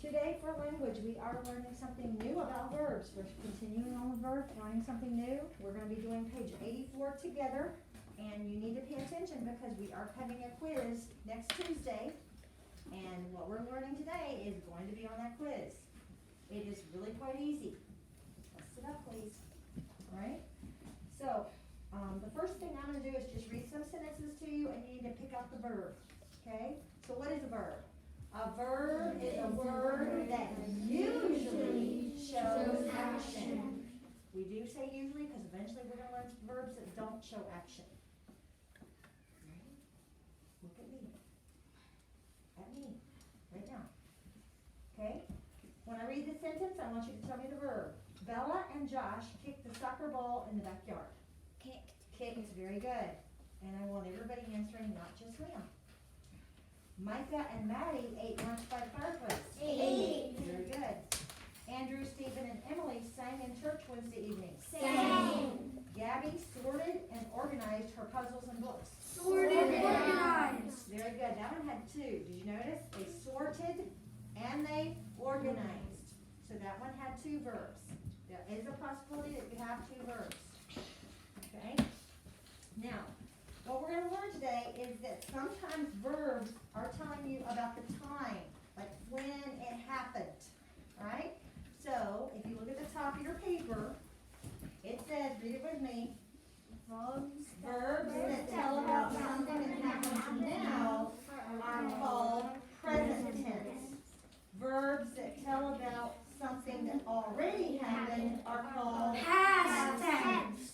Today for language, we are learning something new about verbs. We're continuing on with verbs, learning something new. We're going to be doing page 84 together, and you need to pay attention because we are having a quiz next Tuesday, and what we're learning today is going to be on that quiz. It is really quite easy. Let's sit up, please. All right? So, the first thing I'm going to do is just read some sentences to you, and you need to pick out the verb. Okay? So what is a verb? A verb is a word that usually shows action. We do say usually because eventually we're going to learn verbs that don't show action. Look at me. At me. Right now. Okay? When I read the sentence, I want you to tell me the verb. Bella and Josh kicked the soccer ball in the backyard. Kicked. Kicked. Very good. And I want everybody answering, not just Liam. Micah and Maddie ate lunch by the fireplace. Ate. Very good. Andrew, Stephen, and Emily sang in church Wednesday evening. Sang. Gabby sorted and organized her puzzles and books. Sorted and organized. Very good. That one had two. Did you notice? They sorted and they organized. So that one had two verbs. There is a possibility that you have two verbs. Okay? Now, what we're going to learn today is that sometimes verbs are telling you about the time, like when it happened, all right? So, if you look at the top of your paper, it says, read it with me, verbs that tell about something that happens now are called present tense. Verbs that tell about something that already happened are called Past tense.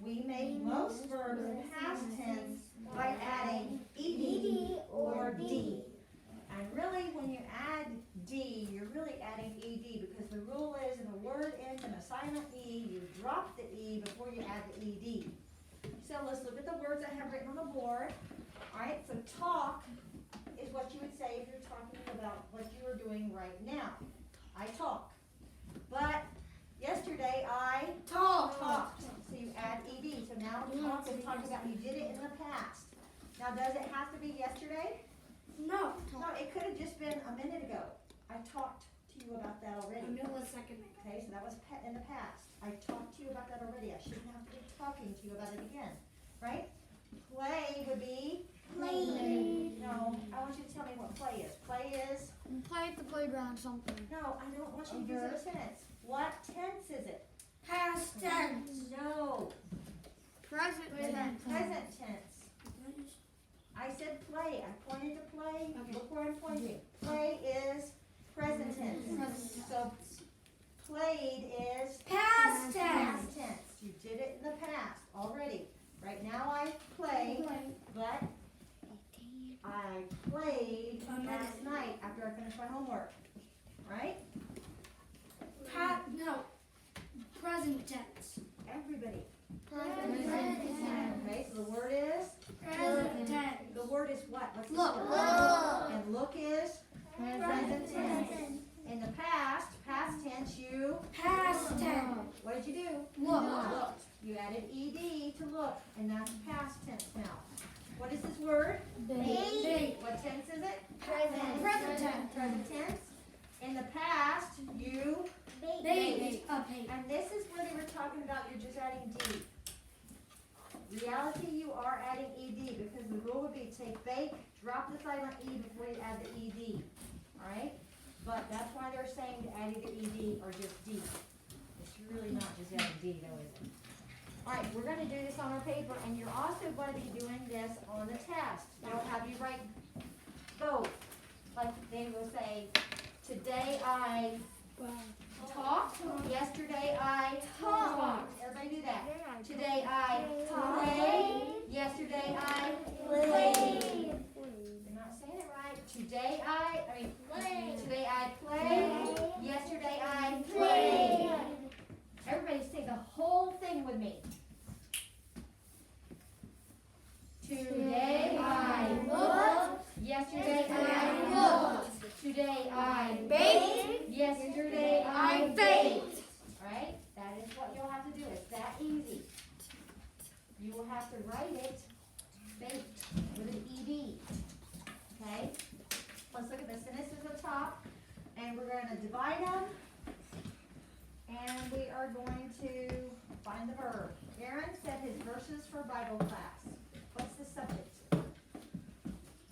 We make most verbs in past tense by adding ed or d. And really, when you add d, you're really adding ed because the rule is if a word ends in a silent e, you drop the e before you add the ed. So let's look at the words I have written on the board. All right, so talk is what you would say if you're talking about what you are doing right now. I talk. But yesterday I talked. So you add ed. So now talk is talking about you did it in the past. Now does it have to be yesterday? No. No, it could have just been a minute ago. I talked to you about that already. A second. Okay, so that was in the past. I talked to you about that already. I shouldn't have to be talking to you about it again. Right? Play would be Play. No, I want you to tell me what play is. Play is Play at the playground something. no, I don't want you to use it in a sentence. What tense is it? Past tense. No. Present tense. Present tense. I said play. I pointed to play. Okay. Look where I'm pointing. Play is present tense. So played is Past past tense. tense. You did it in the past already. Right now I play, but I played last night after I finished my homework. Right? No. Present tense. Everybody. Present tense. Okay, so the word is? Present tense. The word is what? What's the Look. word? Look. And look is? Present tense. In the past tense, you? Past tense. What did you do? Look. Looked. You added ed to look, and that's past tense now. What is this word? Bait. What tense is it? Present tense. Present tense. In the past, you? Bait. A bait. And this is where they were talking about you're just adding d. Reality, you are adding ed because the rule would be take bake, drop the silent e before you add the ed. Alright? But that's why they're saying to add either ed or just d. It's really not just adding d though, is it? Alright, we're going to do this on our paper, and you're also going to be doing this on the test. They'll have you write both. Like they will say, today I talked, yesterday I talked. Everybody do that. Today I played, yesterday I played. You're not saying it right. Today today I played, yesterday I played. Everybody say the whole thing with me. Today I looked, yesterday I looked. Today I baked, yesterday I baked. Alright? That is what you'll have to do. It's that easy. You will have to write it baked with an ed. Okay? Let's look at the sentences at the top. And we're divide them. And we are going to find the verb. Aaron said his verses for Bible class. What's the subject?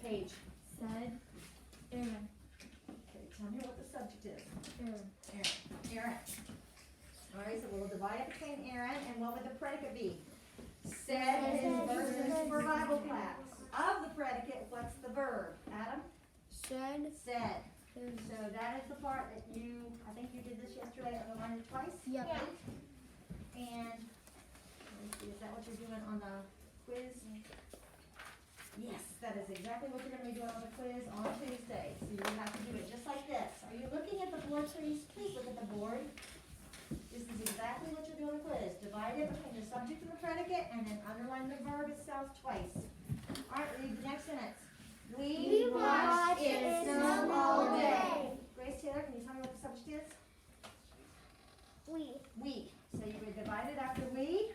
Page. Said. Aaron. Okay, tell me what the subject is. Aaron. Aaron. All right, so we'll divide it between Aaron, and what would the predicate be? Said his verses for Bible class. Of the predicate, what's the verb? Adam? Said. Said. So that is the part that I think you did this yesterday, underlined it twice? Yep. And, let me see, is that what you're doing on the quiz? Yes, that is exactly what you're gonna be doing on the quiz on Tuesday. So you have to do it just like this. Are you looking at the board, please? Please look at the board. This is exactly what you're doing on the quiz. Divide it between the subject and the predicate, and then underline the verb itself twice. All right, read the next sentence. We watched it snow all day. Grace Taylor, can you tell me what the subject is? We. So you would divide it after we,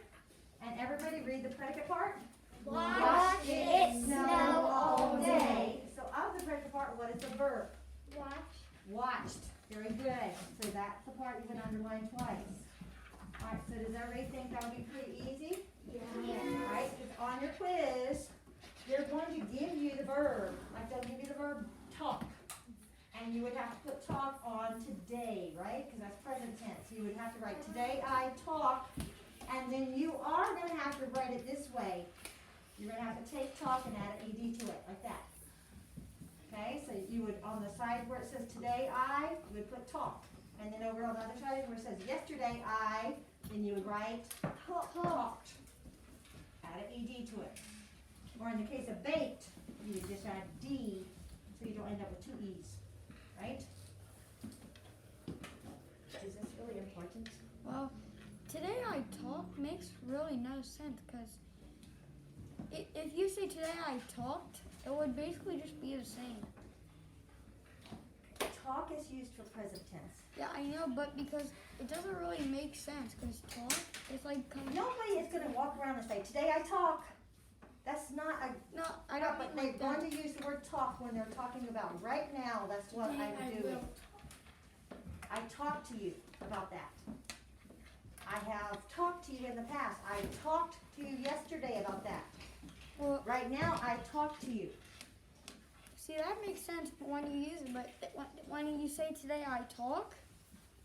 and everybody read the predicate part. Watched it snow all day. So of the predicate part, what is the verb? Watched. Very good. So that's the part you would underline twice. All right, so does everybody think that would be pretty easy? All right, because on your quiz, they're going to give you the verb. Like they'll give you the verb talk. And you would have to put talk on today, right? Because that's present tense. You would have to write today I talk. And then you are going to have to write it this way. You're going to have to take talk and add an ed to it, like that. Okay, so you would, on the side where it says today I, you would put talk. And then over on the other side where it says yesterday I, then you would write talked. Add an ed to it. Or in the case of baked, you would just add d, so you don't end up with two e's, right? Is this really important? Well, today I talk makes really no sense because if you say today I talked, it would basically just be the same. Talk is used for present tense. Yeah, I know, but because it doesn't really make sense because talk is like Nobody is going to walk around and say, today I talk. That's not a... No, I don't But mean they're like going that. to use the word talk when they're talking about right now. That's what I'm doing. I talked to you about that. I have talked to you in the past. I talked to you yesterday about that. Well, Right now, I talked to you. see, that makes sense when you use it, but when you say today I talk,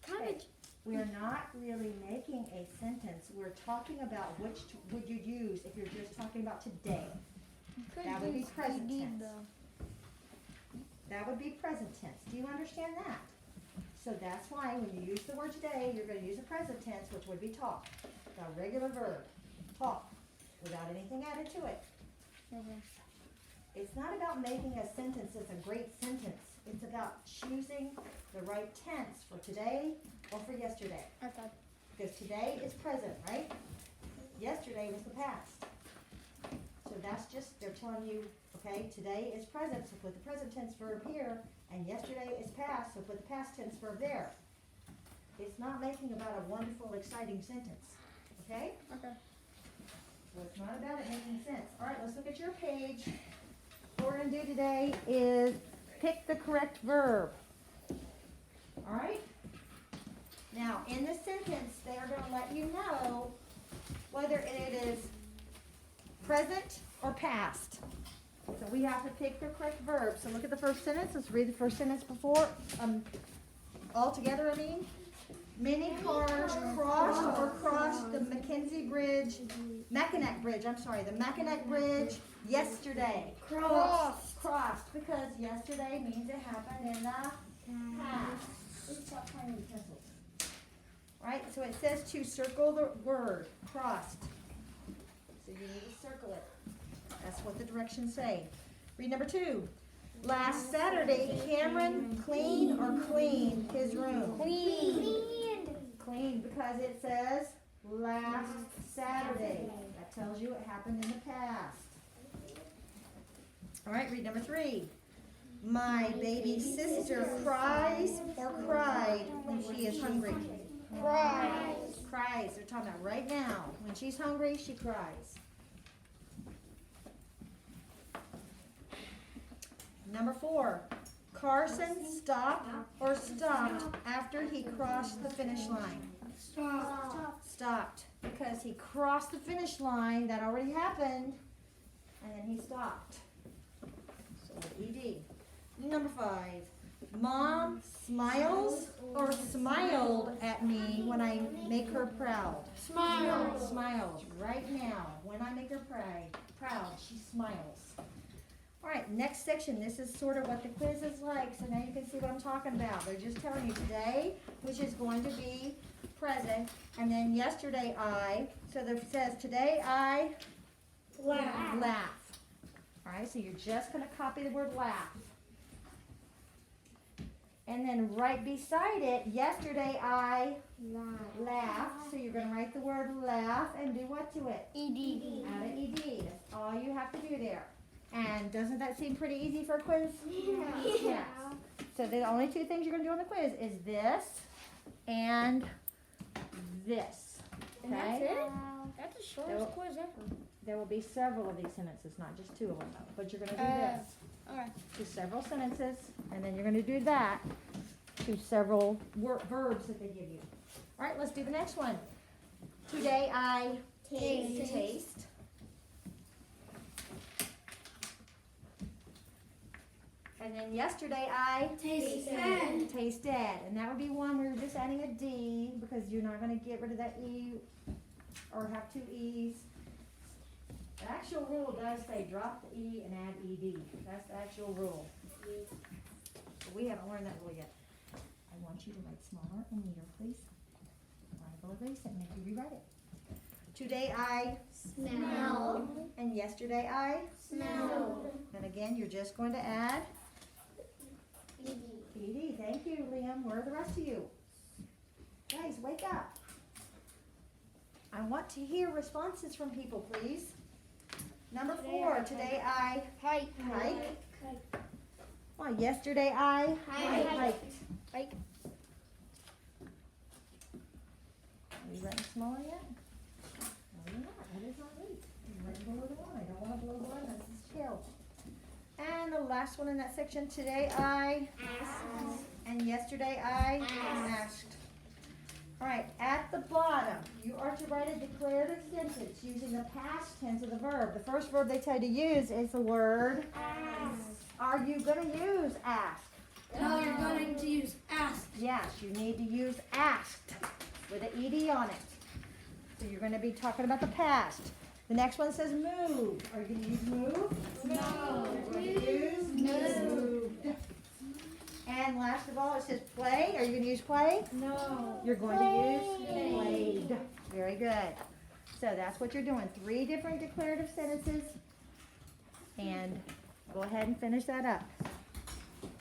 kind of. Okay. We're not really making a sentence. We're talking about which would you use if you're just talking about today. That would be present tense. That would be present tense. Do you understand that? So that's why when you use the word today, you're going to use a present tense, which would be talk. A regular verb. Talk. Without anything added to it. Okay. It's not about making a sentence that's a great sentence. It's about choosing the right tense for today or for yesterday. Okay. Because today is present, right? Yesterday was the past. So that's just, they're telling you, okay, today is present, so put the present tense verb here, and yesterday is past, so put the past tense verb there. It's not making about a wonderful, exciting sentence, okay? Okay. So it's not about it making sense. All right, let's look at your page. What we're going to do today is pick the correct verb. All right? Now, in the sentence, they are going to let you know whether it is present or past. So we have to pick the correct verb. So look at the first sentence. Let's read the first sentence before. All together, I mean. Many cars crossed the Mackinac Bridge, the Mackinac Bridge yesterday. Crossed, because yesterday means it happened in the past. Oops, stop playing with pencils. Right, so it says to circle the word, crossed. So you need to circle it. That's what the directions say. Read number 2. Last Saturday, Cameron cleaned his room. Clean, because it says last Saturday. That tells you it happened in the past. All right, read number 3. My baby sister cries or cried when she is hungry. Cries. They're talking about right now. When she's hungry, she cries. Number 4. Carson stop or stopped after he crossed the finish line? Stopped, because he crossed the finish line, that already happened, and then he stopped. So ED. Number 5. Mom smiles or smiled at me when I make her proud. Smile. Smiles right now. When I make her proud, she smiles. All right, next section. This is sort of what the quiz is like, so now you can see what I'm talking about. They're just telling you today, which is going to be present, and then yesterday I. So it says today I laugh. All right, so you're just going to copy the word laugh. And then right beside it, yesterday I laughed. So you're going to write the word laugh and do what to it? ED. Add an ED. That's all you have to do there. And doesn't that seem pretty easy for a quiz? Yeah. So the only 2 things you're going to do on the quiz is this and this. And that's Okay? it? That's the shortest quiz ever. There will be several of these sentences, not just 2 of them. But you're going to do this. Alright. To several sentences, and then you're going to do that to several verbs that they give you. All right, let's do the next one. Today I taste. And then yesterday I tasted. And that would be one where you're just adding a D because you're not going to get rid of that E or have 2 E's. The actual rule does say drop the E and add ED. That's the actual rule. But we haven't learned that rule yet. I want you to write smaller and neater, please. I'll erase it and make you rewrite it. Today I Smell. and yesterday I Smell. And again, you're just going to add ED. Thank you, Liam. Where are the rest of you? Guys, wake up. I want to hear responses from people, please. Number 4, today I Hike. hike. Well, yesterday I hiked. Hike. Are you writing smaller yet? No, you're not. That is not neat. You're writing below the line. I don't want to blow the line. This is chill. And the last one in that section, today I asked. And yesterday I asked. All right, at the bottom, you are to write a declarative sentence using the past tense of the verb. The first verb they tell you to use is the word ask. Are you going to use ask? No, you're going to use ask. Yes, you need to use asked with an ED on it. So you're going to be talking about the past. The next one says move. Are you going to use move? No. You're going to use moved. And last of all, it says play. Are you going to use play? No. You're going to use played. Very good. So that's what you're doing. 3 different declarative sentences. And go ahead and finish that up.